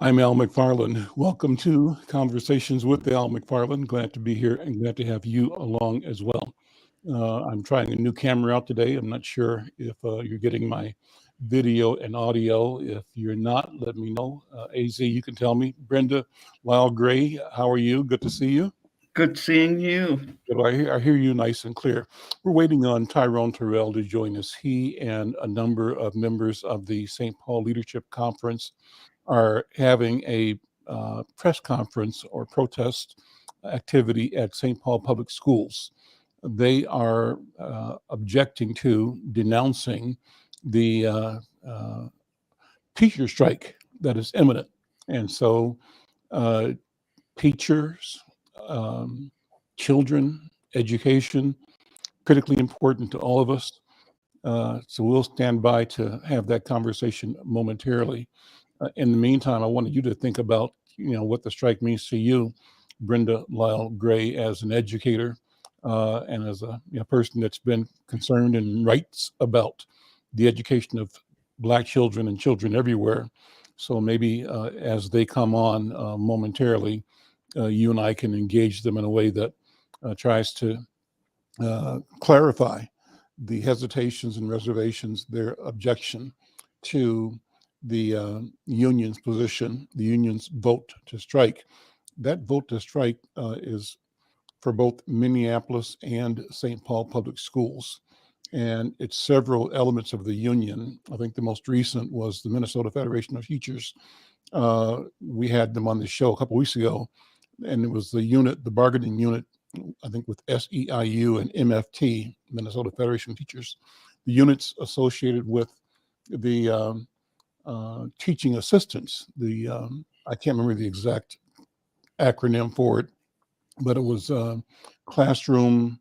I'm Al McFarlane. Welcome to Conversations with Al McFarlane. Glad to be here and glad to have you along as well. I'm trying a new camera out today. I'm not sure if you're getting my video and audio. If you're not, let me know. AZ, you can tell me. Brenda Lyle Gray, how are you? Good to see you. Good seeing you. Good. I hear you nice and clear. We're waiting on Tyrone Terrell to join us. He and a number of members of the St. Paul Leadership Conference are having a press conference or protest activity at St. Paul Public Schools. They are objecting to, denouncing the teacher strike that is imminent. And so, uh, teachers, um, children, education, critically important to all of us. So we'll stand by to have that conversation momentarily. In the meantime, I wanted you to think about, what the strike means to you, Brenda Lyle Gray, as an educator and as a person that's been concerned and writes about the education of Black children and children everywhere. So maybe as they come on momentarily, you and I can engage them in a way that tries to clarify the hesitations and reservations, their objection to the union's position, the union's vote to strike. That vote to strike is for both Minneapolis and St. Paul Public Schools. And it's several elements of the union. I think the most recent was the Minnesota Federation of Teachers. We had them on the show a couple weeks ago, and it was the unit, the bargaining unit, I think with SEIU and MFT, Minnesota Federation of Teachers, the units associated with the teaching assistants. I can't remember the exact acronym for it, but it was classroom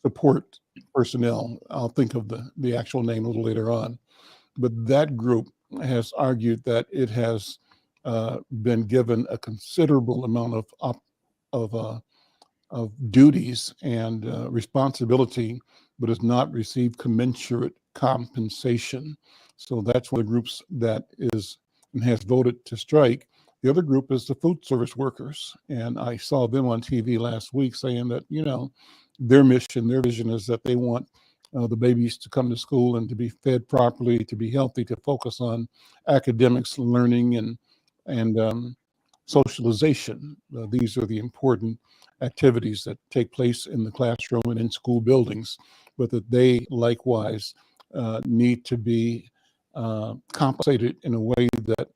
support personnel. I'll think of the actual name a little later on. But that group has argued that it has been given a considerable amount of duties and responsibility, but has not received commensurate compensation. So that's one of the groups that is and has voted to strike. The other group is the food service workers. And I saw them on TV last week saying that, their mission, their vision is that they want the babies to come to school and to be fed properly, to be healthy, to focus on academics, learning, and socialization. These are the important activities that take place in the classroom and in school buildings, but that they likewise need to be compensated in a way that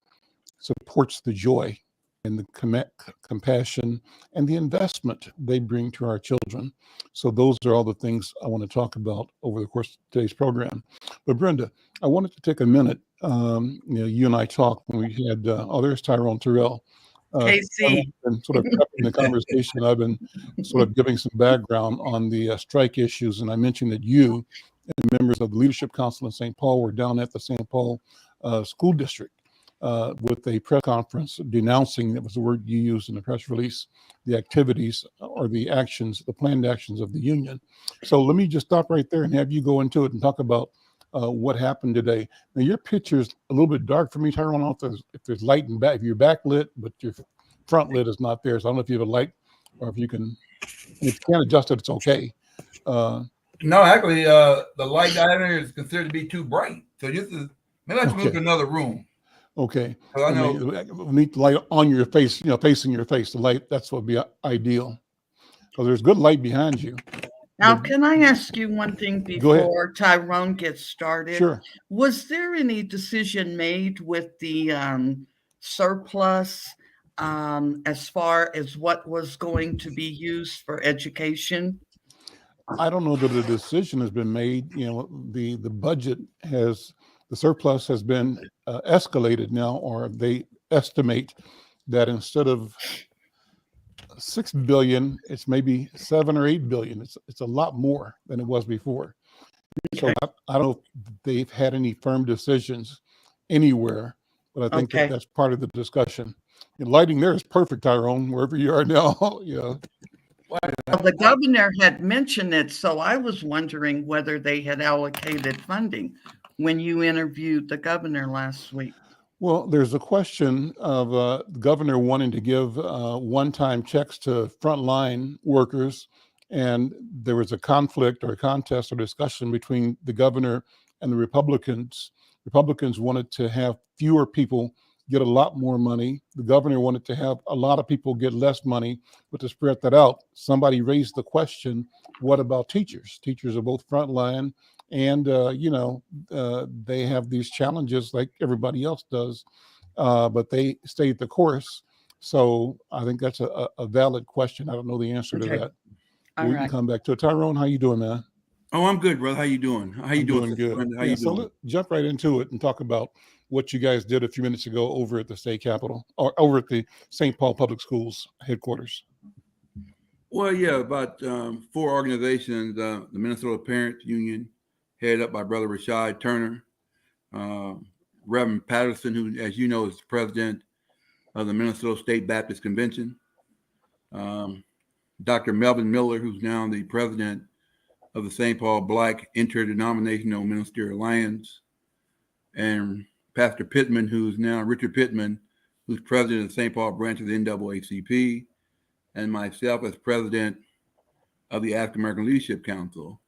supports the joy and the compassion and the investment they bring to our children. So those are all the things I want to talk about over the course of today's program. But Brenda, I wanted to take a minute. You and I talked when we had, there's Tyrone Terrell. KC. And sort of prepping the conversation, I've been sort of giving some background on the strike issues. And I mentioned that you and members of the Leadership Council in St. Paul were down at the St. Paul School District with a press conference denouncing, that was the word you used in the press release, the activities or the actions, the planned actions of the union. So let me just stop right there and have you go into it and talk about what happened today. Now, your picture is a little bit dark for me, Tyrone. I don't know if there's light in back, if you're backlit, but your front lit is not there. So I don't know if you have a light or if you can, if you can't adjust it, it's okay. No, actually, the light down here is considered to be too bright. So maybe I have to move to another room. Okay. I know. We need the light on your face, facing your face. The light, that's what would be ideal. Because there's good light behind you. Now, can I ask you one thing before Tyrone gets started? Sure. Was there any decision made with the surplus as far as what was going to be used for education? I don't know that a decision has been made. The budget the surplus has been escalated now, or they estimate that instead of $6 billion, it's maybe $7 or $8 billion. It's a lot more than it was before. So I don't know if they've had any firm decisions anywhere, but I think that's part of the discussion. Lighting there is perfect, Tyrone, wherever you are now. Well, the governor had mentioned it, so I was wondering whether they had allocated funding when you interviewed the governor last week. Well, there's a question of the governor wanting to give one-time checks to frontline workers, and there was a conflict or a contest or discussion between the governor and the Republicans. Republicans wanted to have fewer people get a lot more money. The governor wanted to have a lot of people get less money, but to spread that out, somebody raised the question, what about teachers? Teachers are both frontline, and they have these challenges like everybody else does, but they stayed the course. So I think that's a valid question. I don't know the answer to Okay. that. All We can right. come back to it. Tyrone, how you doing, man? Oh, I'm good, brother. How you doing? How you I'm doing, doing Sister good. Brenda? How Yeah, you so doing? let's jump right into it and talk about what you guys did a few minutes ago over at the state capitol, or over at the St. Paul Public Schools headquarters. Well, yeah, about 4 organizations, the Minnesota Parents Union, headed up by Brother Rashad Turner, uh, Reverend Patterson, who, as you know, is the president of the Minnesota State Baptist Convention, um, Dr. Melvin Miller, who's now the president of the St. Paul Black Interdenominational Ministerial Alliance, and Pastor Pittman, who's now Richard Pittman, who's president of the St. Paul branch of the NAACP, and myself as president of the African American Leadership Council.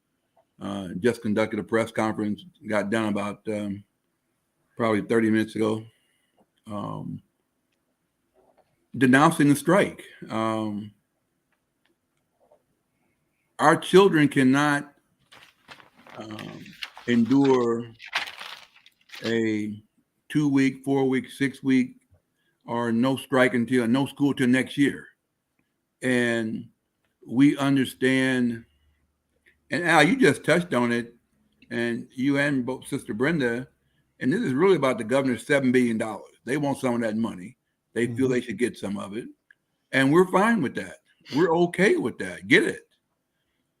Just conducted a press conference, got done about probably 30 minutes ago, denouncing the strike. Our children cannot endure a 2-week, 4-week, 6-week, or no strike until no school till next year. And we understand, and Al, you just touched on it, and you and both Sister Brenda, and this is really about the governor's $7 billion. They want some of that money. They feel they should get some of it. And we're fine with that. We're okay with that. Get it.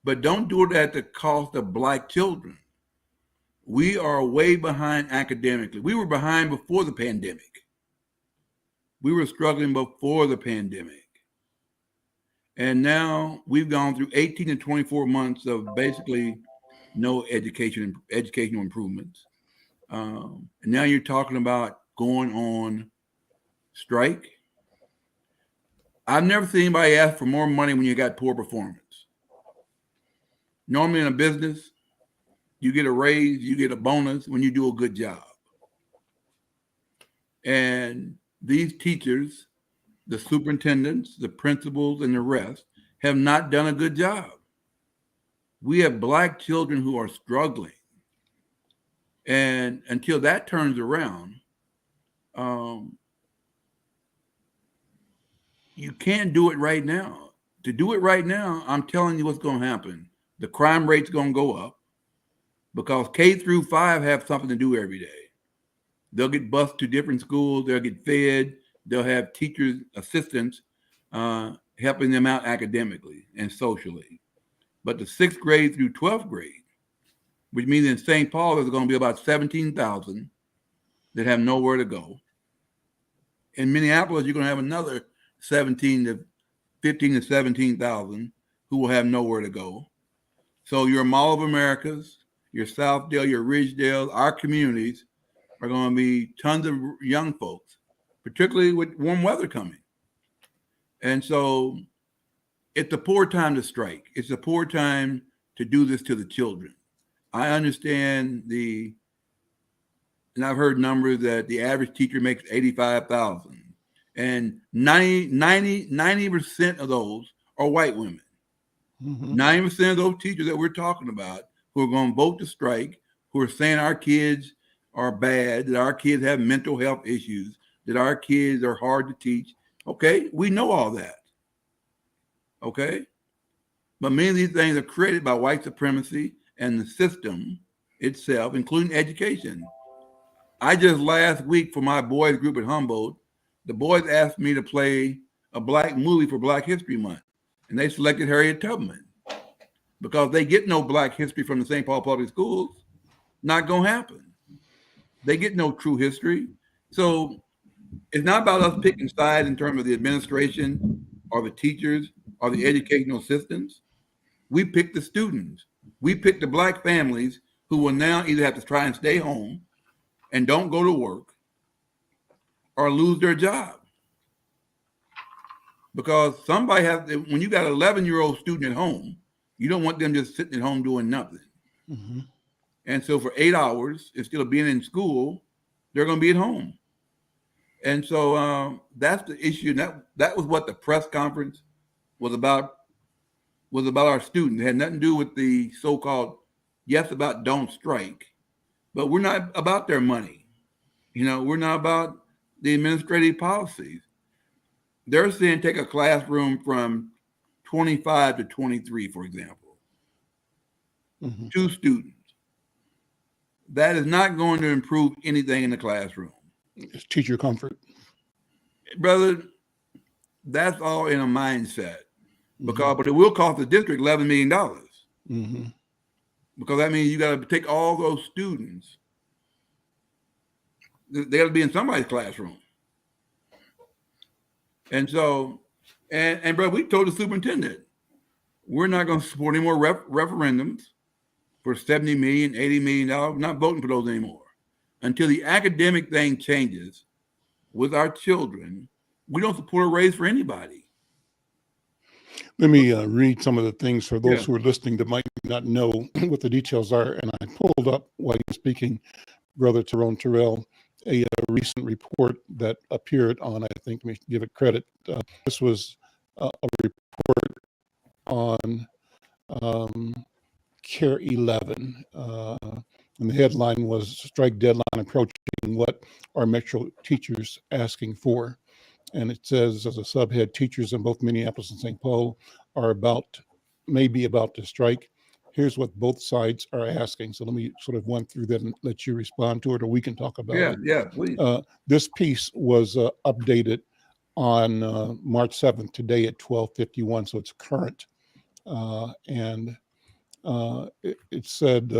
But don't do it at the cost of Black children. We are way behind academically. We were behind before the pandemic. We were struggling before the pandemic. And now we've gone through 18 to 24 months of basically no educational improvements. And now you're talking about going on strike. I've never seen anybody ask for more money when you got poor performance. Normally in a business, you get a raise, you get a bonus when you do a good job. And these teachers, the superintendents, the principals, and the rest have not done a good job. We have Black children who are struggling. And until that turns around, you can't do it right now. To do it right now, I'm telling you what's going to happen. The crime rate's going to go up because K through 5 have something to do every day. They'll get bused to different schools. They'll get fed. They'll have teachers, assistants, helping them out academically and socially. But the 6th grade through 12th grade, which means in St. Paul, there's going to be about 17,000 that have nowhere to go. In Minneapolis, you're going to have another 15 to 17,000 who will have nowhere to go. So your Mall of Americas, your Southdale, your Ridgedale, our communities are going to be tons of young folks, particularly with warm weather coming. And so it's a poor time to strike. It's a poor time to do this to the children. I understand and I've heard numbers that the average teacher makes $85,000, and 90% of those are white women. 90% of those teachers that we're talking about who are going to vote to strike, who are saying our kids are bad, that our kids have mental health issues, that our kids are hard to teach. Okay, we know all that. Okay? But many of these things are created by white supremacy and the system itself, including education. I just last week for my boys group at Humboldt, the boys asked me to play a Black movie for Black History Month, and they selected Harriet Tubman because they get no Black history from the St. Paul Public Schools. Not going to happen. They get no true history. So it's not about us picking sides in terms of the administration or the teachers or the educational assistants. We pick the students. We pick the Black families who will now either have to try and stay home and don't go to work, or lose their job. Because somebody has, when you got an 11-year-old student at home, you don't want them just sitting at home doing nothing. Mm-hmm. And so for 8 hours, instead of being in school, they're going to be at home. And so that's the issue. And that was what the press conference was about our students. It had nothing to do with the so-called, yes, about don't strike, but we're not about their money. We're not about the administrative policies. They're saying take a classroom from 25 to 23, for example, Mm-hmm. 2 students. That is not going to improve anything in the classroom. It's teacher comfort. Brother, that's all in a mindset. Mm-hmm. But it will cost the district $11 million. Mm-hmm. Because that means you got to take all those students. They got to be in somebody's classroom. And so, and bro, we told the superintendent, we're not going to support any more referendums for $70 million, $80 million. We're not voting for those anymore. Until the academic thing changes with our children, we don't support a raise for anybody. Let me read some of the things for those Yeah. who are listening that might not know what the details are. And I pulled up while you're speaking, Brother Tyrone Terrell, a recent report that appeared on, I think we should give it credit. This was a report on Care 11. And the headline was Strike Deadline Approaching, What Are Metro Teachers Asking For? And it says, as a subhead, teachers in both Minneapolis and St. Paul may be about to strike. Here's what both sides are asking. So let me sort of run through that and let you respond to it, or we can talk about it. Yeah, please. This piece was updated on March 7th, today at 12:51, so it's current. It said,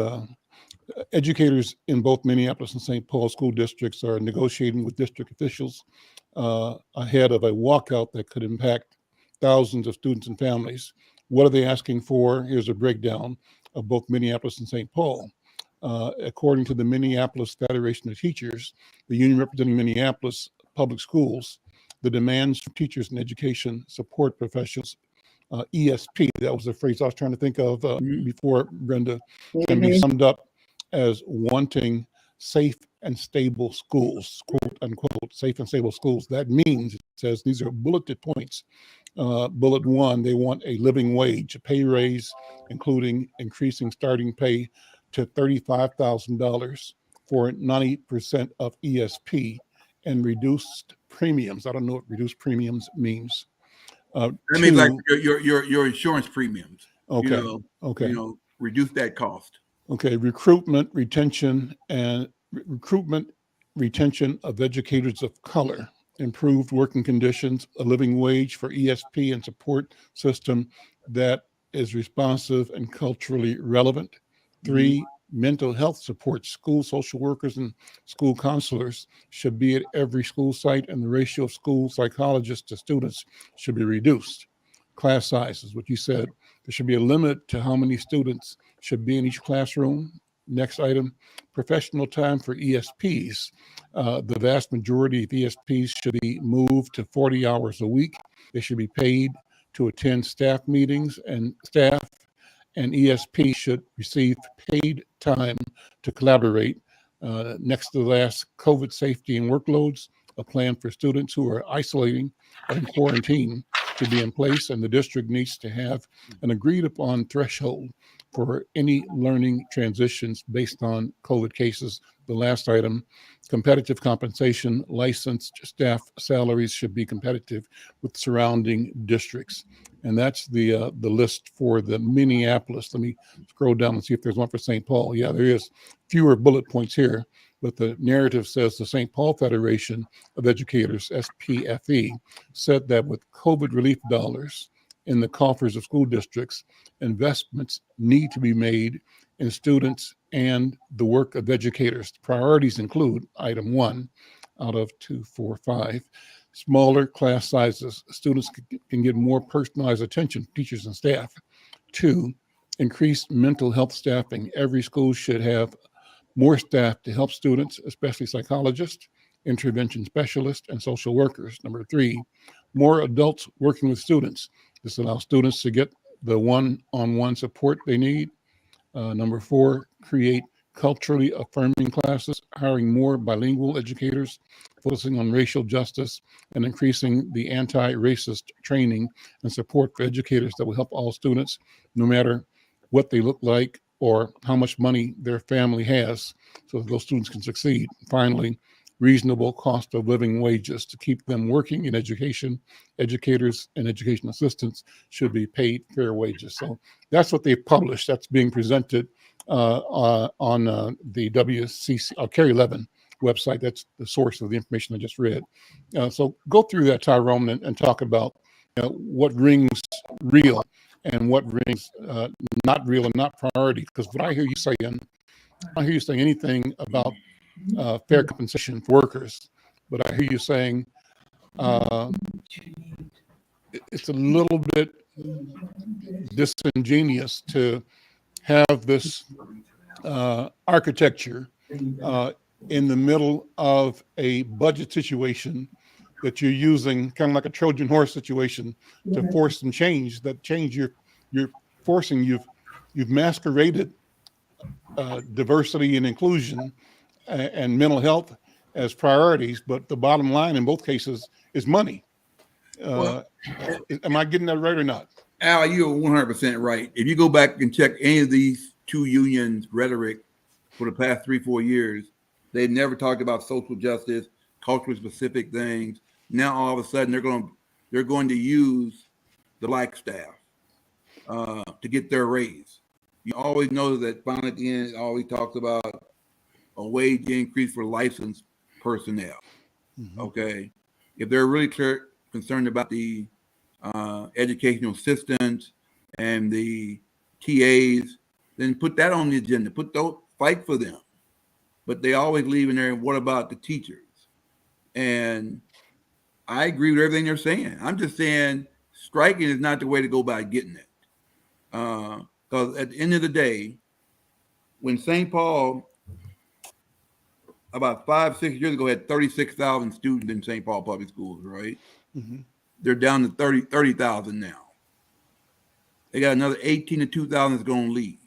educators in both Minneapolis and St. Paul school districts are negotiating with district officials ahead of a walkout that could impact thousands of students and families. What are they asking for? Here's a breakdown of both Minneapolis and St. Paul. According to the Minneapolis Federation of Teachers, the union representing Minneapolis public schools, the demands from teachers and education support professionals, ESP, that was the phrase I was trying to think of before, Brenda, can be summed up as wanting safe and stable schools, quote unquote, safe and stable schools. That means, it says, these are bulleted points. Bullet 1, they want a living wage, a pay raise, including increasing starting pay to $35,000 for 90% of ESP and reduced premiums. I don't know what reduced premiums means. That means like your insurance premiums. Okay. Okay. Reduce that cost. Okay. Recruitment, retention of educators of color, improved working conditions, a living wage for ESP and support system that is responsive and culturally relevant. 3, mental health support. School social workers and school counselors should be at every school site, and the ratio of school psychologists to students should be reduced. Class sizes, what you said, there should be a limit to how many students should be in each classroom. Next item, professional time for ESPs. The vast majority of ESPs should be moved to 40 hours a week. They should be paid to attend staff meetings, and staff and ESP should receive paid time to collaborate. Next to the last, COVID safety and workloads, a plan for students who are isolating or in quarantine to be in place, and the district needs to have an agreed upon threshold for any learning transitions based on COVID cases. The last item, competitive compensation, licensed staff salaries should be competitive with surrounding districts. And that's the list for the Minneapolis. Let me scroll down and see if there's one for St. Paul. Yeah, there is fewer bullet points here, but the narrative says the St. Paul Federation of Educators, SPFE, said that with COVID relief dollars in the coffers of school districts, investments need to be made in students and the work of educators. Priorities include item 1 out of 2, 4, 5, smaller class sizes. Students can get more personalized attention, teachers and staff. 2, increased mental health staffing. Every school should have more staff to help students, especially psychologists. intervention specialists, and social workers. Number 3, more adults working with students. This allows students to get the one-on-one support they need. Number 4, create culturally affirming classes, hiring more bilingual educators, focusing on racial justice, and increasing the anti-racist training and support for educators that will help all students, no matter what they look like or how much money their family has, so that those students can succeed. Finally, reasonable cost of living wages to keep them working in education. Educators and education assistants should be paid fair wages. So that's what they've published. That's being presented on the WCC, Carry 11 website. That's the source of the information I just read. So go through that, Tyrone, and talk about what rings real and what rings not real and not priority. Because what I hear you saying, I hear you saying anything about fair compensation for workers, but I hear you saying it's a little bit disingenuous to have this architecture in the middle of a budget situation that you're using, kind of like a Trojan horse situation, to force some change. That change you're forcing, you've masqueraded diversity and inclusion and mental health as priorities, but the bottom line in both cases is money. Am I getting that right or not? Al, you're 100% right. If you go back and check any of these two unions' rhetoric for the past 3-4 years, they never talked about social justice, culturally specific things. Now all of a sudden they're going to use the black staff to get their raise. You always know that finally at the end it always talks about a wage increase for licensed personnel. Mm-hmm. Okay, if they're really concerned about the educational assistants and the TAs, then put that on the agenda. Fight for them. But they always leave in there, what about the teachers? And I agree with everything they're saying. I'm just saying striking is not the way to go about getting it. Because at the end of the day, when St. Paul, about 5-6 years ago, had 36,000 students in St. Paul public schools, right? Mm-hmm. They're down to 30,000 now. They got another 18 to 2,000 that's going to leave.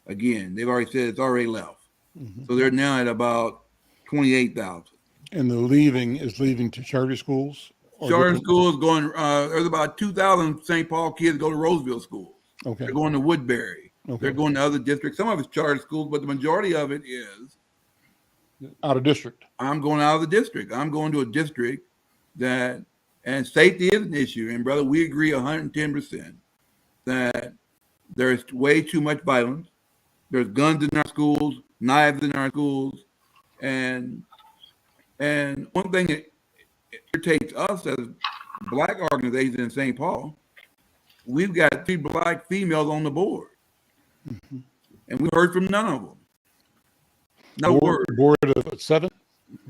Again, they've already said it's already left. Mm-hmm. So they're now at about 28,000. And the leaving is leaving to charter schools? Charter schools going, there's about 2,000 St. Paul kids go to Roseville schools. Okay. They're going to Woodbury. Okay. They're going to other districts. Some of it's charter schools, but the majority of it is out of district. I'm going out of the district. I'm going to a district that, and safety is an issue. And brother, we agree 110% that there's way too much violence. There's guns in our schools, knives in our schools. And one thing that irritates us as black organizations in St. Paul, we've got 3 black females on the board. Mm-hmm. And we heard from none of them. No word. Board of 7?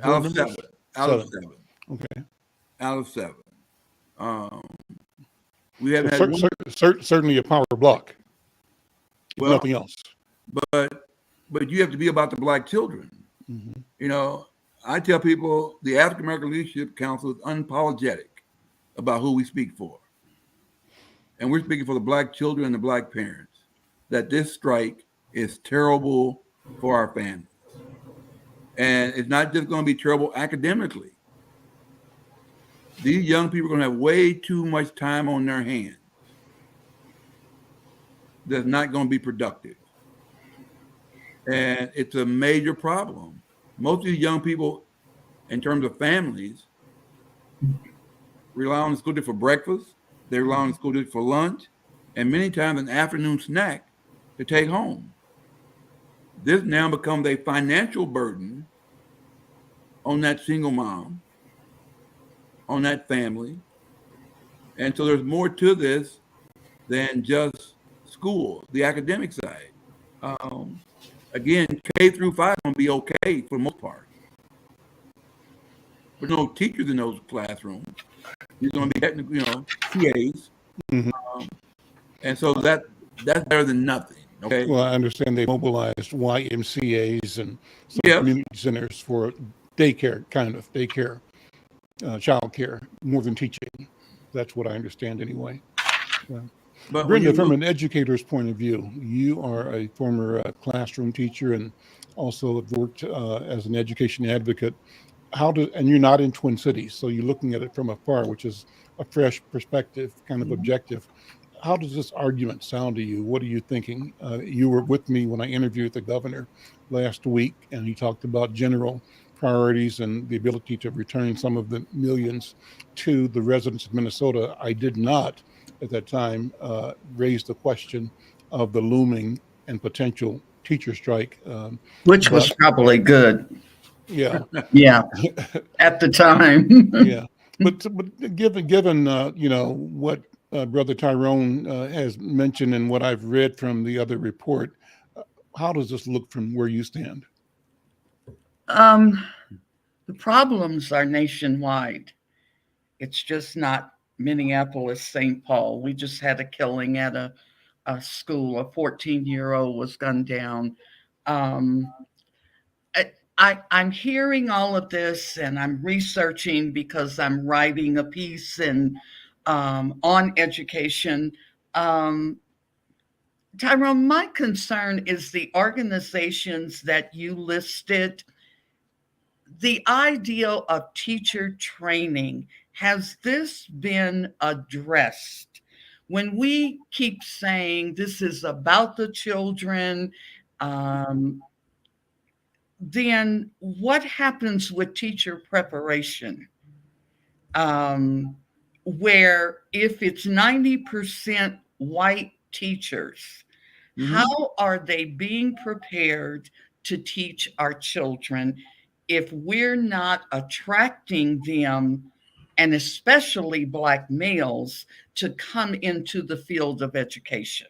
Out of 7. Out of 7. Okay. Out of 7. We haven't had certainly a power block. Well, nothing else. But you have to be about the black children. Mm-hmm. You know, I tell people the African American Leadership Council is unapologetic about who we speak for. And we're speaking for the black children and the black parents, that this strike is terrible for our families. And it's not just going to be terrible academically. These young people are going to have way too much time on their hands that's not going to be productive. And it's a major problem. Most of these young people, in terms of families, rely on the school district for breakfast, they rely on the school district for lunch, and many times an afternoon snack to take home. This now becomes a financial burden on that single mom, on that family. And so there's more to this than just school, the academic side. Again, K through 5 going to be okay for the most part. But no teachers in those classrooms. There's going to be technical, TAs. Mm-hmm. And so that's better than nothing. Okay. Well, I understand they mobilized YMCAs and some community centers for daycare, child care, more than teaching. That's what I understand anyway. But when Brenda, you from look, an educator's point of view, you are a former classroom teacher and also have worked as an education advocate. And you're not in Twin Cities, so you're looking at it from afar, which is a fresh perspective, kind of objective. How does this argument sound to you? What are you thinking? You were with me when I interviewed the governor last week, and he talked about general priorities and the ability to return some of the millions to the residents of Minnesota. I did not, at that time, raise the question of the looming and potential teacher strike. Which was But probably good. yeah, Yeah, at the time. yeah. But given what Brother Tyrone has mentioned and what I've read from the other report, how does this look from where you stand? The problems are nationwide. It's just not Minneapolis, St. Paul. We just had a killing at a school. A 14-year-old was gunned down. Um, I'm hearing all of this and I'm researching because I'm writing a piece on education. Tyrone, my concern is the organizations that you listed. The idea of teacher training, has this been addressed? When we keep saying this is about the children, then what happens with teacher preparation? Where if it's 90% white teachers, how are they being prepared to teach our children if we're not attracting them, and especially Black males, to come into the field of education?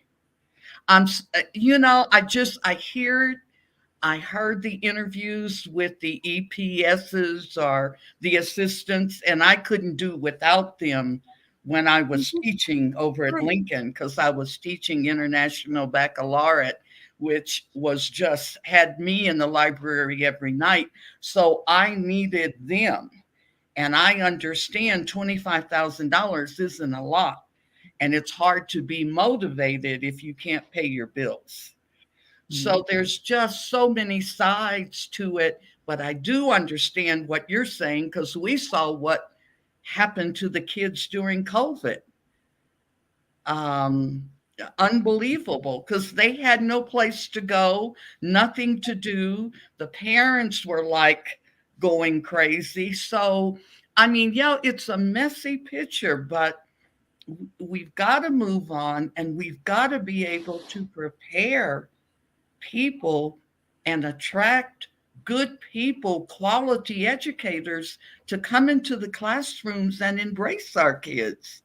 I heard the interviews with the EPSs or the assistants, and I couldn't do without them when I was teaching over at Lincoln, because I was teaching International Baccalaureate, which was just had me in the library every night. So I needed them. And I understand $25,000 isn't a lot. And it's hard to be motivated if you can't pay your bills. So there's just so many sides to it, but I do understand what you're saying because we saw what happened to the kids during COVID. Unbelievable, because they had no place to go, nothing to do. The parents were like going crazy. So, I mean, yeah, it's a messy picture, but we've got to move on and we've got to be able to prepare people and attract good people, quality educators to come into the classrooms and embrace our kids.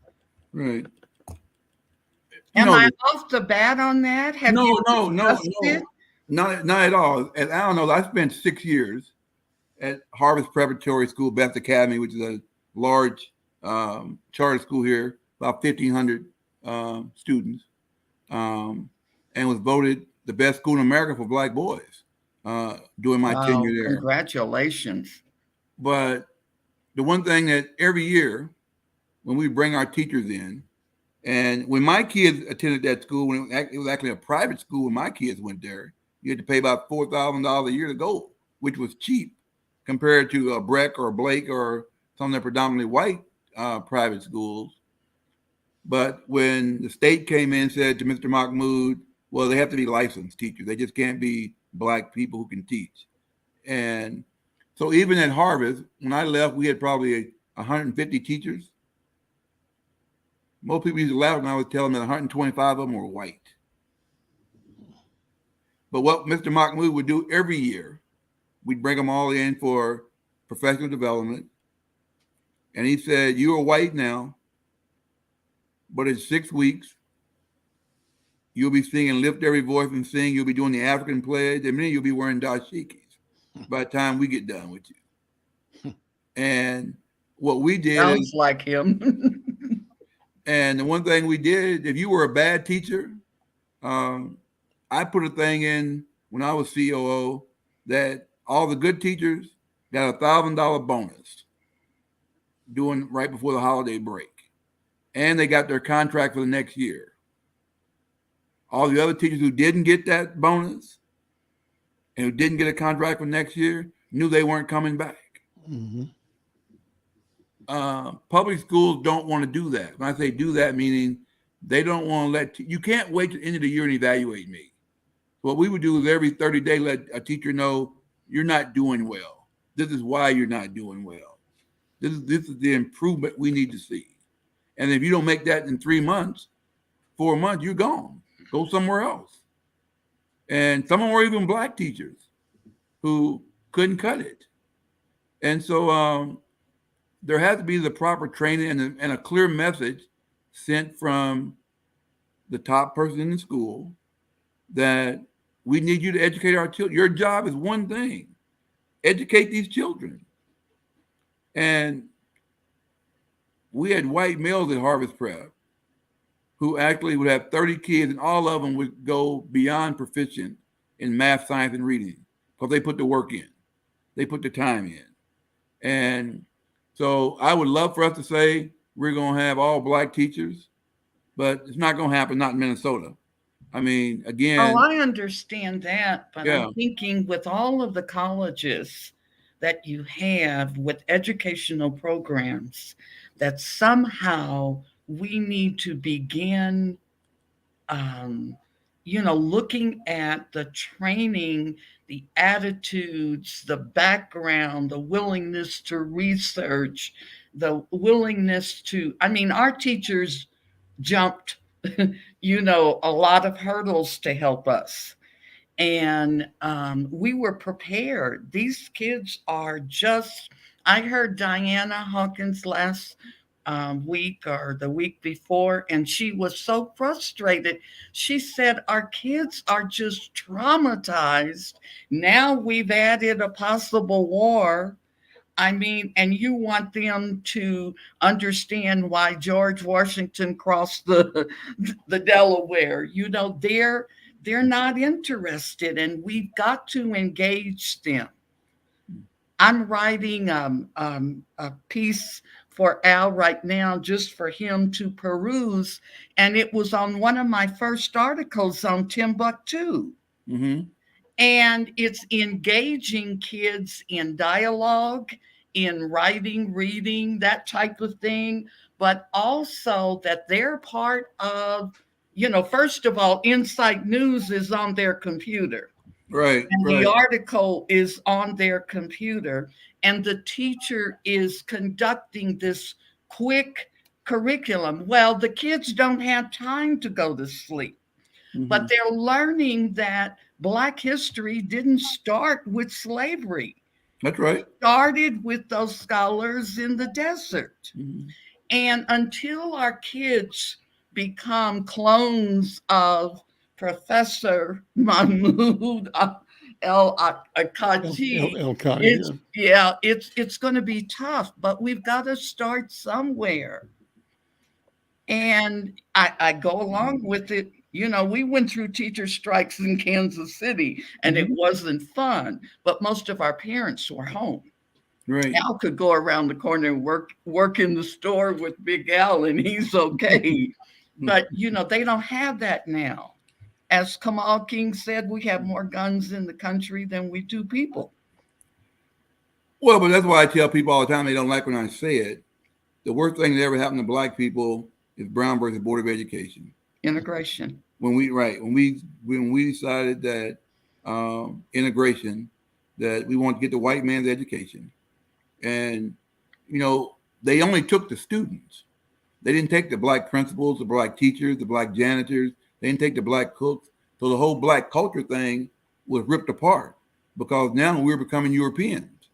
right. Am I off the bat on that? Have you No, it? not at all. And I don't know. I spent 6 years at Harvest Preparatory School, Beth Academy, which is a large charter school here, about 1,500 students, and was voted the best school in America for Black boys during my tenure there. Congratulations. But the one thing that every year when we bring our teachers in, and when my kids attended that school, when it was actually a private school, when my kids went there, you had to pay about $4,000 a year to go, which was cheap compared to a Breck or Blake or some of the predominantly white private schools. But when the state came in and said to Mr. Mahmoud, well, they have to be licensed teachers. They just can't be Black people who can teach. And so even at Harvest, when I left, we had probably 150 teachers. Most people used to laugh when I was telling them that 125 of them were white. But what Mr. Mahmoud would do every year, we'd bring them all in for professional development. And he said, you are white now, but in 6 weeks, you'll be singing Lift Every Voice and Sing. You'll be doing the African pledge. And then you'll be wearing dashikis by the time we get done with you. And what we did Sounds like him. And the one thing we did, if you were a bad teacher, I put a thing in when I was COO that all the good teachers got $1,000 bonus doing right before the holiday break. And they got their contract for the next year. All the other teachers who didn't get that bonus and who didn't get a contract for next year knew they weren't coming back. Mm-hmm. Public schools don't want to do that. When I say do that, meaning they don't want to you can't wait to the end of the year and evaluate me. What we would do is every 30 days let a teacher know you're not doing well. This is why you're not doing well. This is the improvement we need to see. And if you don't make that in 3 months, 4 months, you're gone. Go somewhere else. And some of them were even Black teachers who couldn't cut it. And so there has to be the proper training and a clear message sent from the top person in the school that we need you to educate our children. Your job is one thing. Educate these children. And we had white males at Harvest Prep who actually would have 30 kids and all of them would go beyond proficient in math, science, and reading because they put the work in. They put the time in. And so I would love for us to say we're going to have all Black teachers, but it's not going to happen, not in Minnesota. I mean, again. Oh, I understand that, but yeah. I'm thinking with all of the colleges that you have with educational programs, that somehow we need to begin, looking at the training, the attitudes, the background, the willingness to research, the willingness to, our teachers jumped, a lot of hurdles to help us. And we were prepared. These kids are I heard Diana Hawkins last week or the week before, and she was so frustrated. She said, our kids are just traumatized. Now we've added a possible war. And you want them to understand why George Washington crossed the Delaware. They're not interested, and we've got to engage them. I'm writing a piece for Al right now just for him to peruse, and it was on one of my first articles on Timbuktu. Mm-hmm. And it's engaging kids in dialogue, in writing, reading, that type of thing, but also that they're part of, first of all, Insight News is on their computer. Right. And the article is on their computer, and the teacher is conducting this quick curriculum. Well, the kids don't have time to go to sleep, but they're learning that Black history didn't start with slavery. That's right. It started with those scholars in the desert. Mm-hmm. And until our kids become clones of Professor Mahmoud El-Khaji, it's going to be tough, but we've got to start somewhere. And I go along with it. We went through teacher strikes in Kansas City, and it wasn't fun, but most of our parents were home. Right. Al could go around the corner and work in the store with Big Al, and he's okay. But, they don't have that now. As Kamal King said, we have more guns in the country than we do people. Well, but that's why I tell people all the time they don't like when I say it. The worst thing that ever happened to Black people is Brown versus Board of Education. Integration. When we decided that integration, that we want to get the white man's education, and they only took the students. They didn't take the Black principals, the Black teachers, the Black janitors. They didn't take the Black cooks. So the whole Black culture thing was ripped apart because now we're becoming Europeans.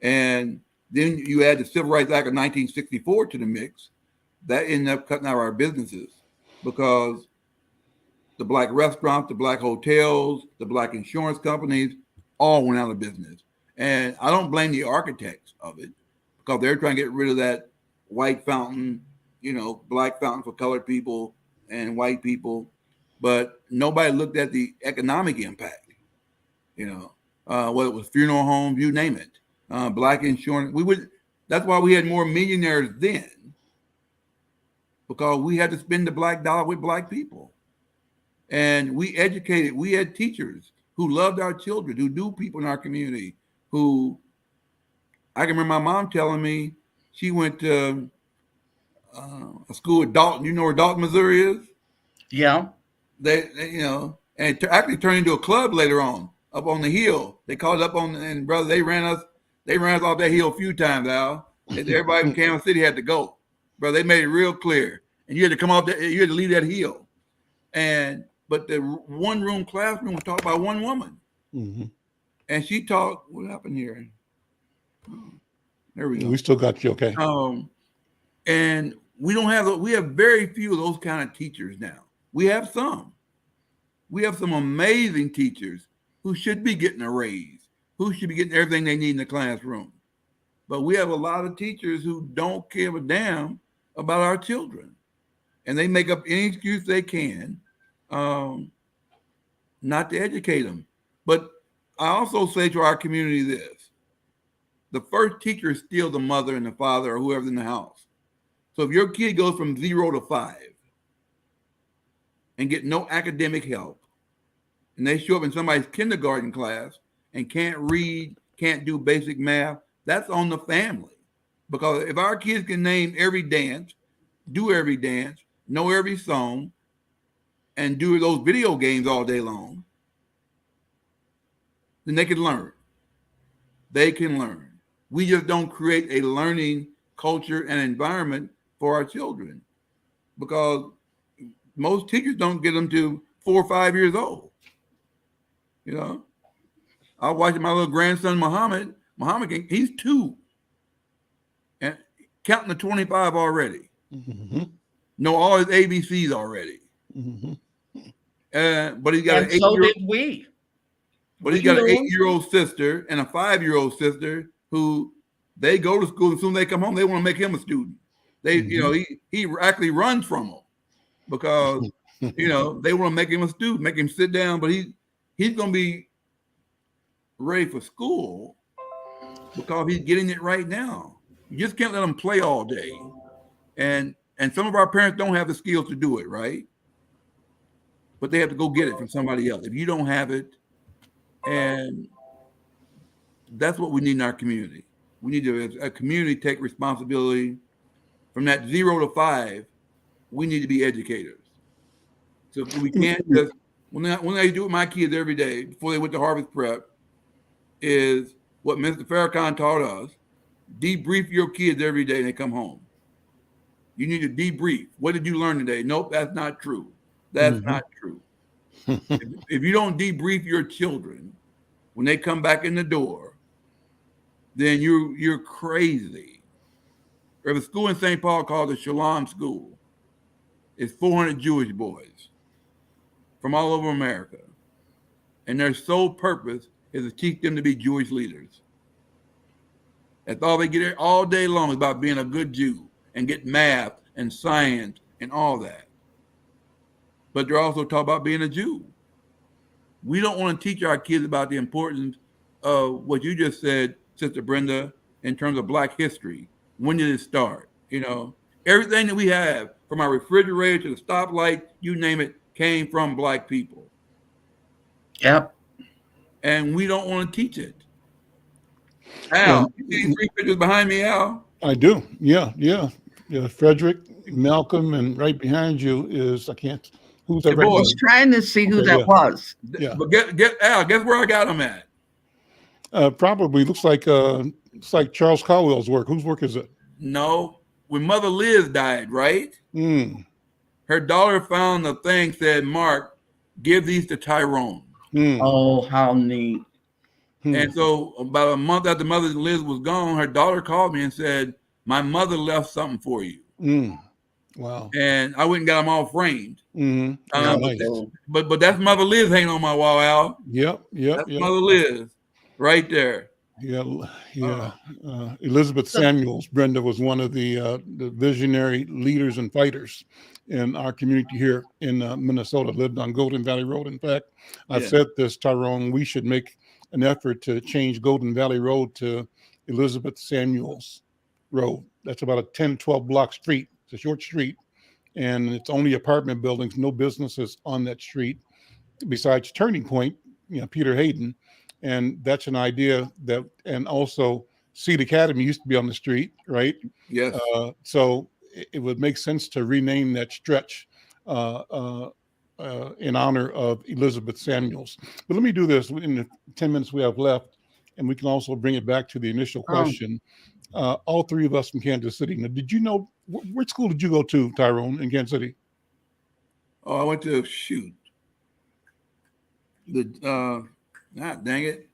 And then you add the Civil Rights Act of 1964 to the mix. That ended up cutting out our businesses because the Black restaurants, the Black hotels, the Black insurance companies all went out of business. And I don't blame the architects of it because they're trying to get rid of that white fountain, Black fountain for colored people and white people. But nobody looked at the economic impact, whether it was funeral homes, you name it. black insurance. That's why we had more millionaires then, because we had to spend the black dollar with black people. And we had teachers who loved our children, who knew people in our community, who I can remember my mom telling me she went to a school at Dalton. You know where Dalton, Missouri is? Yeah. They and it actually turned into a club later on up on the hill. They called it up on, and brother, they ran us off that hill a few times, Al. Everybody from Kansas City had to go. Brother, they made it real clear. And you had to come off you had to leave that hill. But the one room classroom was taught by one woman. Mm-hmm. And she taught, what happened here? There we go. We still got you, okay. And we have very few of those kind of teachers now. We have some. We have some amazing teachers who should be getting a raise, who should be getting everything they need in the classroom. But we have a lot of teachers who don't give a damn about our children. And they make up any excuse they can not to educate them. But I also say to our community this: the first teacher is still the mother and the father or whoever's in the house. So if your kid goes from 0 to 5 and get no academic help, and they show up in somebody's kindergarten class and can't read, can't do basic math, that's on the family. Because if our kids can name every dance, do every dance, know every song, and do those video games all day long, then they can learn. They can learn. We just don't create a learning culture and environment for our children, because most teachers don't get them to 4 or 5 years old. You know, I was watching my little grandson, Muhammad, he's 2 and counting to 25 already. Mm-hmm. Know all his ABCs already. Mm-hmm. But he's got And so did we. But he's got an 8-year-old sister and a 5-year-old sister who they go to school. As soon as they come home, they want to make him a student. They, he actually runs from them because, they want to make him a student, make him sit down. But he's going to be ready for school because he's getting it right now. You just can't let him play all day. And some of our parents don't have the skills to do it, right? But they have to go get it from somebody else. If you don't have it, and that's what we need in our community. We need to, as a community, take responsibility. From that 0 to 5, we need to be educators. So we can't just, when I do with my kids every day before they went to Harvest Prep, is what Mr. Farrakhan taught us: debrief your kids every day when they come home. You need to debrief. What did you learn today? Nope, that's not true. That's not true. If you don't debrief your children when they come back in the door, then you're crazy. There's a school in St. Paul called the Shalom School. It's 400 Jewish boys from all over America. And their sole purpose is to teach them to be Jewish leaders. That's all they get all day long, is about being a good Jew and get math and science and all that. But they're also taught about being a Jew. We don't want to teach our kids about the importance of what you just said, Sister Brenda, in terms of Black history. When did it start? Everything that we have, from our refrigerator to the stoplight, you name it, came from Black people. Yep. And we don't want to teach it. Al, you see these 3 pictures behind me, Al? I do. Yeah. Frederick, Malcolm, and right behind you is, who's that? I was trying to see who that was. Yeah. But Al, guess where I got him at? Probably looks like Charles Caldwell's work. Whose work is it? No, when Mother Liz died, right? Her daughter found a thing, said, "Mark, give these to Tyrone." Oh, how neat. And so about a month after Mother Liz was gone, her daughter called me and said, "My mother left something for you." Wow. And I went and got them all framed. Nice. But that's Mother Liz hanging on my wall, Al. Yep. That's Mother Liz right there. Yeah. Elizabeth Samuels, Brenda, was one of the visionary leaders and fighters in our community here in Minnesota. Lived on Golden Valley Road. In fact, I said this, Tyrone, we should make an effort to change Golden Valley Road to Elizabeth Samuels Road. That's about a 10, 12 block street. It's a short street, and it's only apartment buildings, no businesses on that street besides Turning Point, Peter Hayden. And that's an idea that, and also Seed Academy used to be on the street, right? Yes. So it would make sense to rename that stretch in honor of Elizabeth Samuels. But let me do this in the 10 minutes we have left, and we can also bring it back to the initial question. All three of us from Kansas City. Now, did you know, which school did you go to, Tyrone, in Kansas City? Oh, I went to dang it.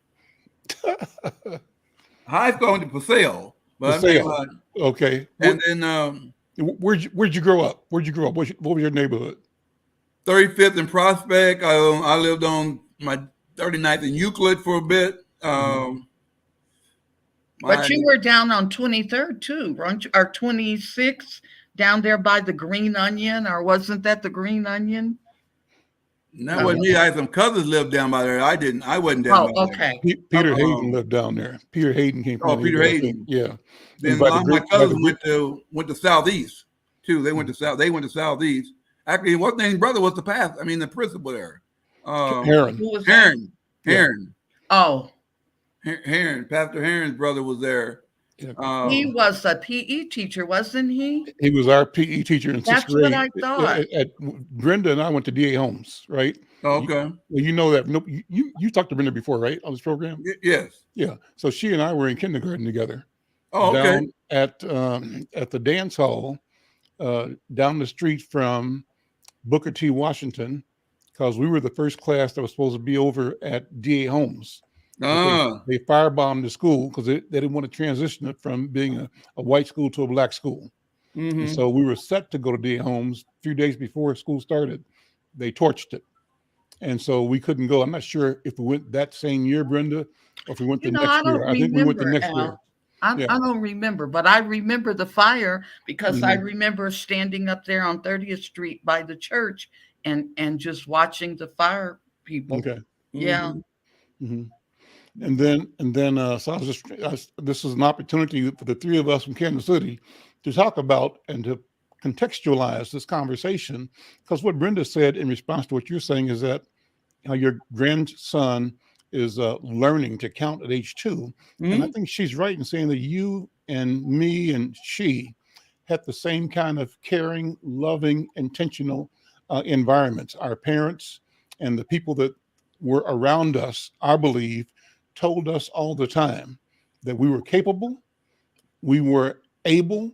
High school, I went to Paseo. Paseo. Okay. And then where'd you grow up? What was your neighborhood? 35th and Prospect. I lived on my 39th and Euclid for a bit. But you were down on 23rd too, weren't you? Or 26th, down there by the Green Onion, or wasn't that the Green Onion? That wasn't me. I had some cousins lived down by there. I wasn't down by okay. there. Peter Hayden lived down there. Peter Hayden came from. Oh, Peter Hayden. Yeah. Then a lot of my cousins went to Southeast too. They went to Southeast. Actually, what's his brother was the principal there. Heron. Who was Heron. that? Heron. Oh. Heron. Pastor Heron's brother was there. Yeah. He was a PE teacher, wasn't he? He was our PE teacher in sixth grade. That's what I thought. Brenda and I went to D.A. Holmes, right? Oh, okay. You know that. No, you talked to Brenda before, right, on this program? Yes. Yeah. So she and I were in kindergarten together. Oh, okay. Down at the dance hall, down the street from Booker T. Washington, because we were the first class that was supposed to be over at D.A. Holmes. They firebombed the school because they didn't want to transition it from being a white school to a black school. And so we were set to go to D.A. Holmes. A few days before school started, they torched it. And so we couldn't go. I'm not sure if we went that same year, Brenda, or if we went the next year. I think we went the next year. I don't remember, but I remember the fire because I remember standing up there on 30th Street by the church and just watching the fire people. Okay. Yeah. And then, so this is an opportunity for the three of us from Kansas City to talk about and to contextualize this conversation, because what Brenda said in response to what you're saying is that your grandson is learning to count at age 2. And I think she's right in saying that you and me and she had the same kind of caring, loving, intentional environments. Our parents and the people that were around us, I believe, told us all the time that we were capable, we were able,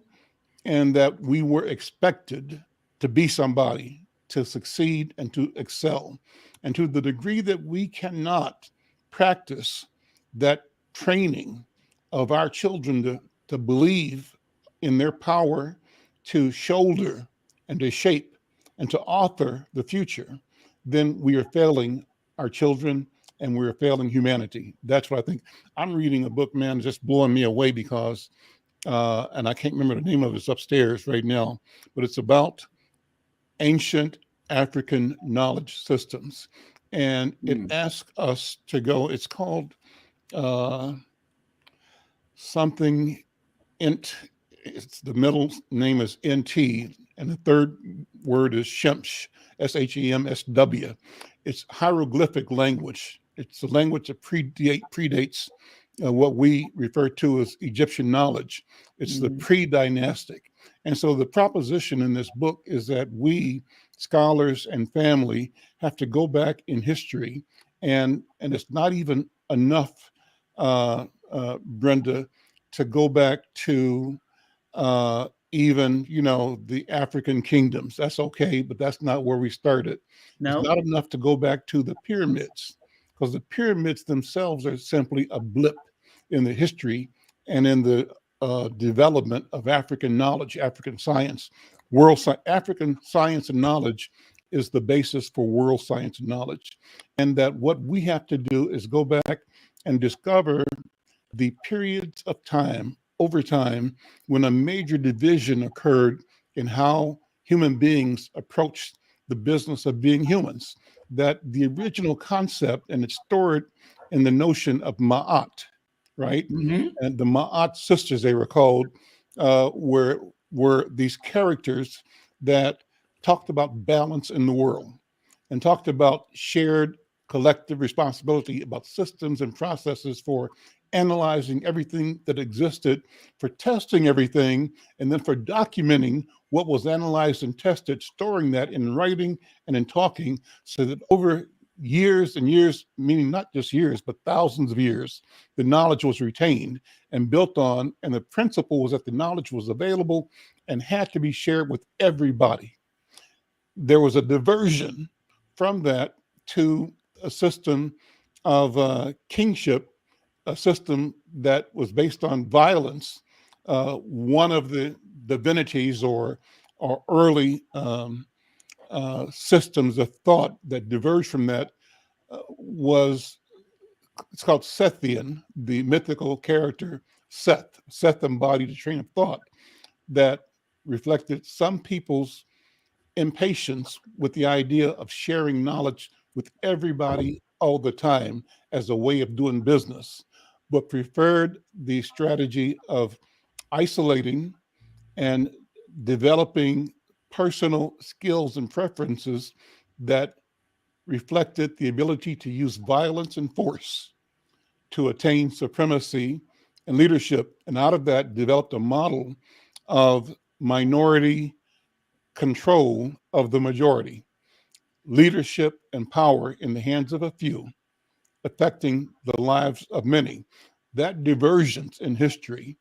and that we were expected to be somebody, to succeed and to excel. And to the degree that we cannot practice that training of our children to believe in their power to shoulder and to shape and to author the future, then we are failing our children and we're failing humanity. That's what I think. I'm reading a book, man, just blowing me away because, and I can't remember the name of it, it's upstairs right now, but it's about ancient African knowledge systems. And it asks us to go, it's called something int, it's the middle name is NT, and the third word is Shemsh, SHEMSW. It's hieroglyphic language. It's a language that predates what we refer to as Egyptian knowledge. It's the pre-dynastic. And so the proposition in this book is that we, scholars and family, have to go back in history, and it's not even enough, Brenda, to go back to even, the African kingdoms. That's okay, but that's not where we started. No. It's not enough to go back to the pyramids, because the pyramids themselves are simply a blip in the history and in the development of African knowledge, African science. African science and knowledge is the basis for world science and knowledge. And that what we have to do is go back and discover the periods of time, over time, when a major division occurred in how human beings approached the business of being humans. That the original concept, and it's stored in the notion of ma'at, right? Mhm. And the Ma'at sisters, they were called, were these characters that talked about balance in the world and talked about shared collective responsibility about systems and processes for analyzing everything that existed, for testing everything, and then for documenting what was analyzed and tested, storing that in writing and in talking, so that over years and years, meaning not just years, but thousands of years, the knowledge was retained and built on, and the principle was that the knowledge was available and had to be shared with everybody. There was a diversion from that to a system of kingship, a system that was based on violence. One of the divinities or early systems of thought that diverged from that was, it's called Sethian, the mythical character Seth. Seth embodied a train of thought that reflected some people's impatience with the idea of sharing knowledge with everybody all the time as a way of doing business, but preferred the strategy of isolating and developing personal skills and preferences that reflected the ability to use violence and force to attain supremacy and leadership. And out of that, developed a model of minority control of the majority, leadership and power in the hands of a few, affecting the lives of many. That divergence in history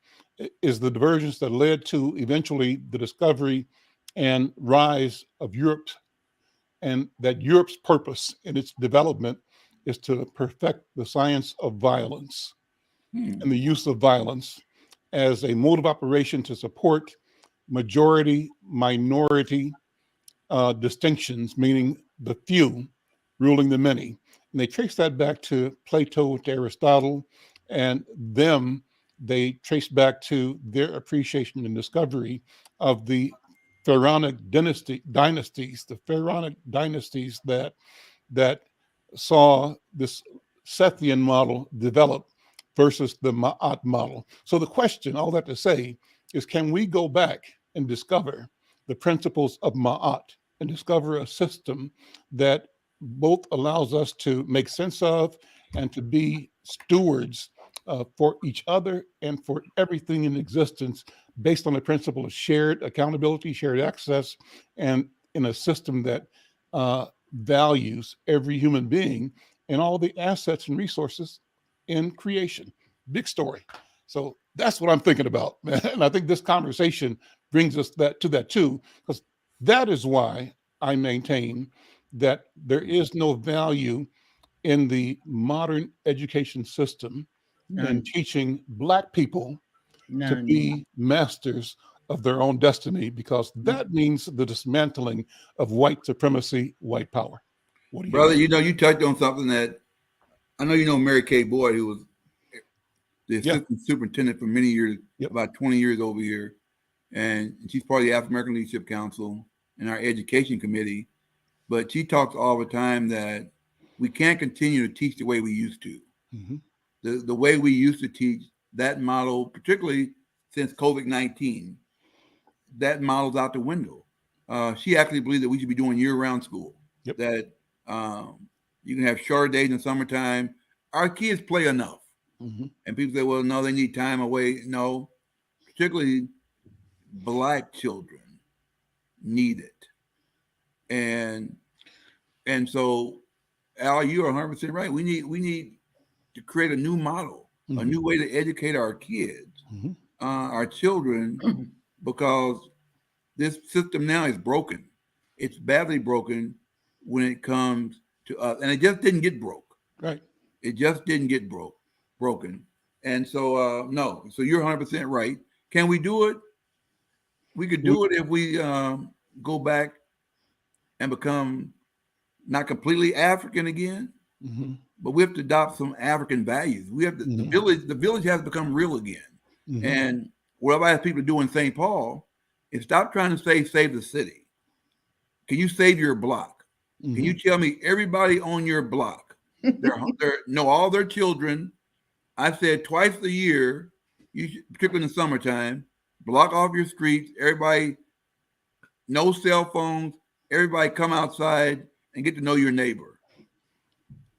is the divergence that led to eventually the discovery and rise of Europe, and that Europe's purpose in its development is to perfect the science of violence and the use of violence as a mode of operation to support majority minority distinctions, meaning the few ruling the many. And they trace that back to Plato, to Aristotle, and them, they trace back to their appreciation and discovery of the pharaonic dynasties, the pharaonic dynasties that saw this Sethian model develop versus the Ma'at model. So the question, all that to say, is can we go back and discover the principles of Ma'at and discover a system that both allows us to make sense of and to be stewards for each other and for everything in existence based on the principle of shared accountability, shared access, and in a system that values every human being and all the assets and resources in creation. Big story. So that's what I'm thinking about, man. And I think this conversation brings us to that too, because that is why I maintain that there is no value in the modern education system in teaching Black people to be masters of their own destiny, because that means the dismantling of white supremacy, white power. What do you Brother, think? you know, you touched on something that I know you know Mary Kay Boyd, who was the assistant superintendent for many years, about 20 years over here. And she's part of the African American Leadership Council and our education committee. But she talks all the time that we can't continue to teach the way we used to. The way we used to teach, that model, particularly since COVID-19, that model's out the window. She actually believes that we should be doing year-round school, that you can have short days in the summertime. Our kids play enough. And people say, well, no, they need time away. No, particularly Black children need it. And so, Al, you are 100% right. We need to create a new model, a new way to educate our kids, our children, because this system now is broken. It's badly broken when it comes to us, and it just didn't get broke. Right. It just didn't get broken. And so, no. So you're 100% right. Can we do it? We could do it if we go back and become not completely African again, but we have to adopt some African values. We have to, the village has to become real again. And what I ask people to do in St. Paul is stop trying to save the city. Can you save your block? Can you tell me everybody on your block, know all their children, I said twice a year, you should, particularly in the summertime, block off your streets. Everybody, no cell phones. Everybody come outside and get to know your neighbor.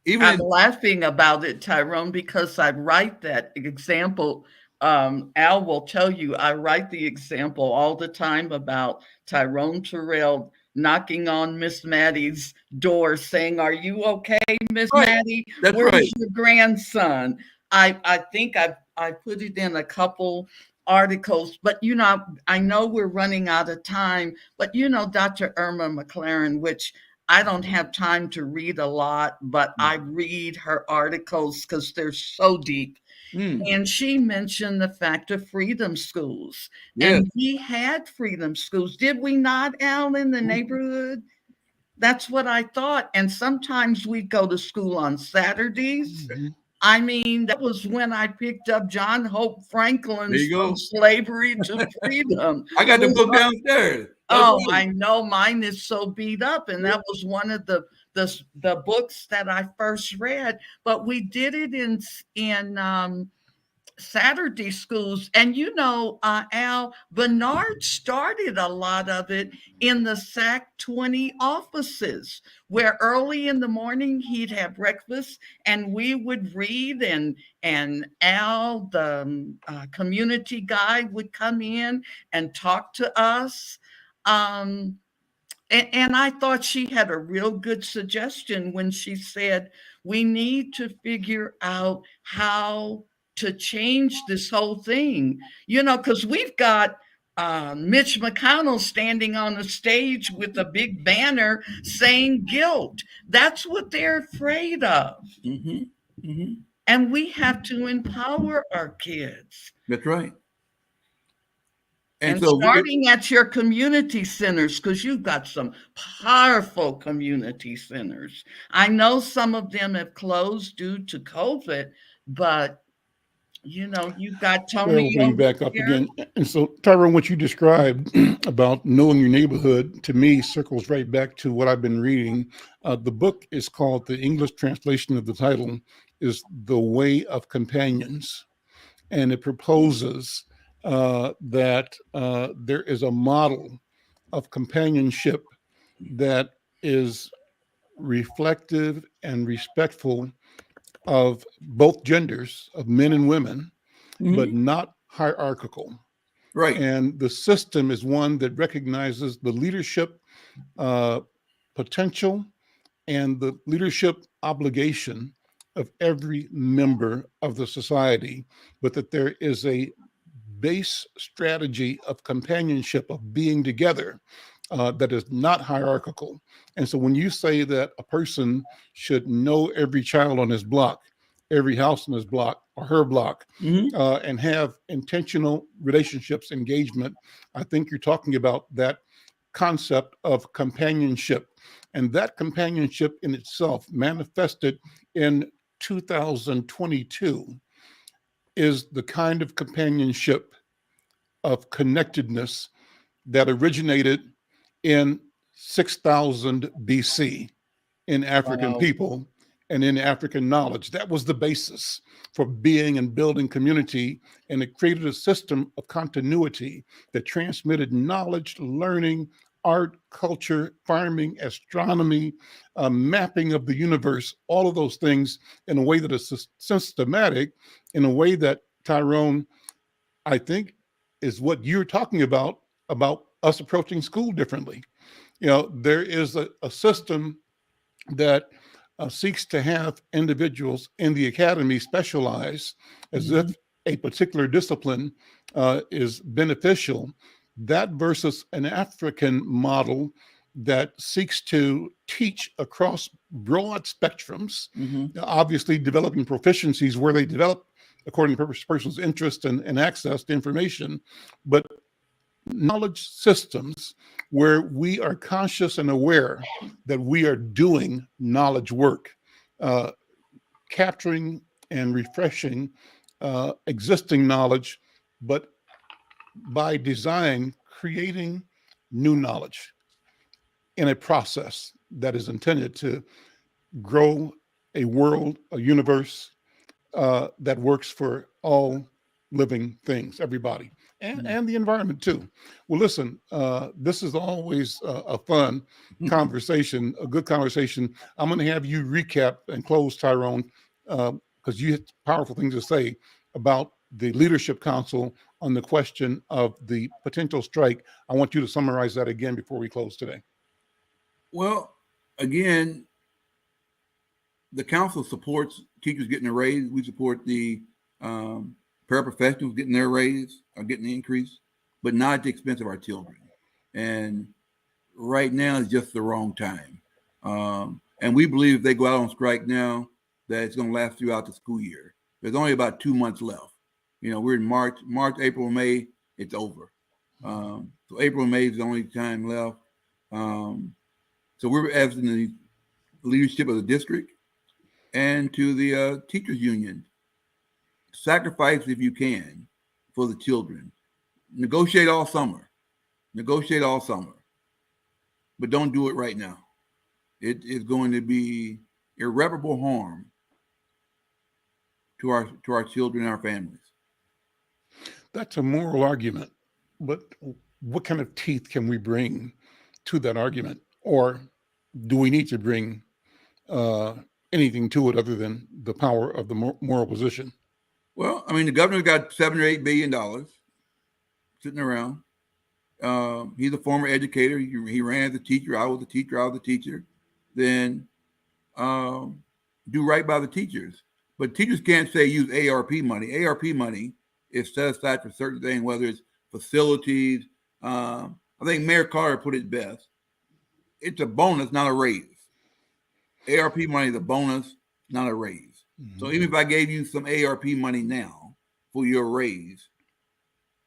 Even I'm laughing about it, Tyrone, because I write that example. Al will tell you I write the example all the time about Tyrone Terrell knocking on Miss Maddie's door saying, "Are you okay, Miss right. Maddie? That's Where's right. your grandson?" I think I put it in a couple articles, but I know we're running out of time, but Dr. Irma McFarlane, which I don't have time to read a lot, but I read her articles because they're so deep. And she mentioned the fact of freedom schools. Yes. And we had freedom schools. Did we not, Al, in the neighborhood? That's what I thought. And sometimes we'd go to school on Saturdays. Mhm. I mean, that was when I picked up John Hope There Franklin's you go. From Slavery to Freedom. I got the book downstairs. That's Oh, right. I know mine is so beat up, and that was one of the books that I first read. But we did it in Saturday schools, and Al Bernard started a lot of it in the SAC 20 offices, where early in the morning he'd have breakfast, and we would read, and Al, the community guy, would come in and talk to us. Um, and I thought she had a real good suggestion when she said, we need to figure out how to change this whole thing, because we've got Mitch McConnell standing on the stage with a big banner saying guilt. That's what they're afraid of. And we have to empower our kids. That's right. And starting at your community centers, because you've got some powerful community centers. I know some of them have closed due to COVID, but you've got Tony. We'll bring you back up again. And so, Tyrone, what you described about knowing your neighborhood, to me, circles right back to what I've been reading. The book is called, the English translation of the title is The Way of Companions. And it proposes that there is a model of companionship that is reflective and respectful of both genders, of men and women, but not hierarchical. Right. And the system is one that recognizes the leadership potential and the leadership obligation of every member of the society, but that there is a base strategy of companionship, of being together, that is not hierarchical. And so when you say that a person should know every child on his block, every house on his block or her block, and have intentional relationships, engagement, I think you're talking about that concept of companionship. And that companionship in itself, manifested in 2022, is the kind of companionship of connectedness that originated in 6000 BC in African people and in African knowledge. That was the basis for being and building community, and it created a system of continuity that transmitted knowledge, learning, art, culture, farming, astronomy, mapping of the universe, all of those things in a way that is systematic, in a way that, Tyrone, I think is what you're talking about us approaching school differently. There is a system that seeks to have individuals in the academy specialize as if a particular discipline is beneficial. That versus an African model that seeks to teach across broad spectrums, obviously developing proficiencies where they develop according to the person's interest and access to information, but knowledge systems where we are conscious and aware that we are doing knowledge work, capturing and refreshing existing knowledge, but by design, creating new knowledge in a process that is intended to grow a world, a universe, that works for all living things, everybody, and the environment too. Well, listen, this is always a fun conversation, a good conversation. I'm going to have you recap and close, Tyrone, because you had powerful things to say about the Leadership Council on the question of the potential strike. I want you to summarize that again before we close today. Well, again, the council supports teachers getting a raise. We support the paraprofessionals getting their raise or getting the increase, but not at the expense of our children. And right now is just the wrong time. And we believe if they go out on strike now, that it's going to last throughout the school year. There's only about 2 months left. You know, we're in March, April, May, it's over. So April and May is the only time left. So we're asking the leadership of the district and to the teachers union, sacrifice if you can for the children. Negotiate all summer, but don't do it right now. It is going to be irreparable harm to our children and our families. That's a moral argument, but what kind of teeth can we bring to that argument? Or do we need to bring anything to it other than the power of the moral position? Well, I mean, the governor's got $7 or $8 billion sitting around. He's a former educator. He ran as a teacher. I was a teacher. Then do right by the teachers. But teachers can't say use ARP money. ARP money is set aside for certain things, whether it's facilities. I think Mayor Carter put it best. It's a bonus, not a raise. ARP money is a bonus, not a raise. Mm-hmm. So even if I gave you some ARP money now for your raise,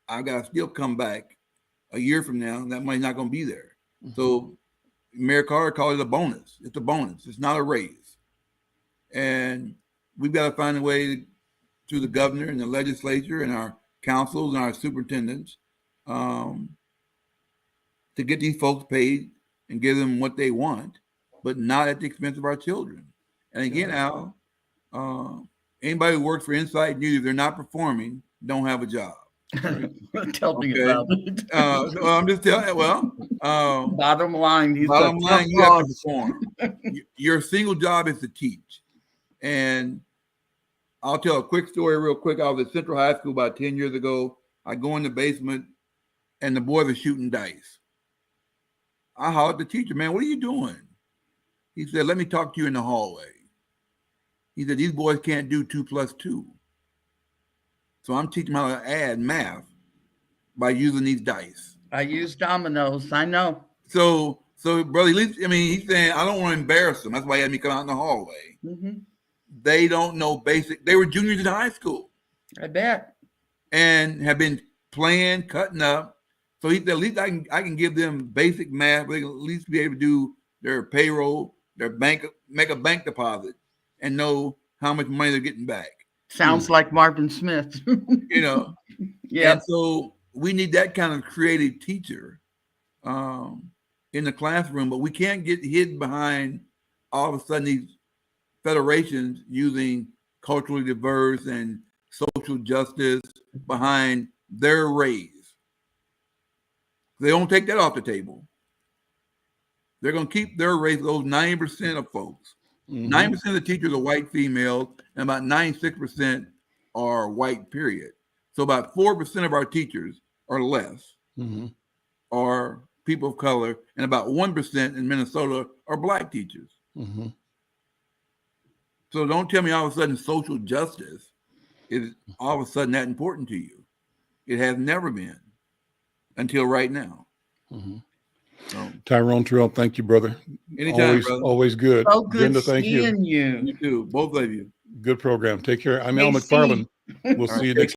I got to still come back a year from now. That money's not going to be there. Mm-hmm. So Mayor Carter called it a bonus. It's a bonus. It's not a raise. And we've got to find a way through the governor and the legislature and our councils and our superintendents to get these folks paid and give them what they want, but not at the expense of our children. And again, Al, anybody who works for Insight News, if they're not performing, don't have a job. Tell me about it. Well, I'm just telling you, bottom line, you have to perform. Your single job is to teach. And I'll tell a quick story real quick. I was at Central High School about 10 years ago. I go in the basement and the boys are shooting dice. I hollered at the teacher, man, what are you doing? He said, let me talk to you in the hallway. He said, these boys can't do 2 + 2. So I'm teaching them how to add math by using these dice. I use dominoes. I know. So brother, at least, I mean, he's saying, I don't want to embarrass them. That's why he had me come out in the hallway. Mm-hmm. They don't know basic. They were juniors in high school. I bet. And have been playing, cutting up. So he said, at least I can give them basic math. They can at least be able to do their payroll, their bank, make a bank deposit, and know how much money they're getting back. Sounds like Marvin Smith. You know. Yeah. And so we need that kind of creative teacher in the classroom, but we can't get hidden behind all of a sudden these federations using culturally diverse and social justice behind their raise. They don't take that off the table. They're going to keep their raise, those 90% of folks. Mm-hmm. 90% of the teachers are white females, and about 96% are white, period. So about 4% of our teachers or less are people of color, and about 1% in Minnesota are Black teachers. Mm-hmm. So don't tell me all of a sudden social justice is all of a sudden that important to you. It has never been until right now. Mm-hmm. So, Tyrone Terrell, thank you, brother. Anytime, brother. Always good. So good Brenda, thank seeing you. You too, both of you. Good program. Take care. I'm Al McFarlane. We'll see you next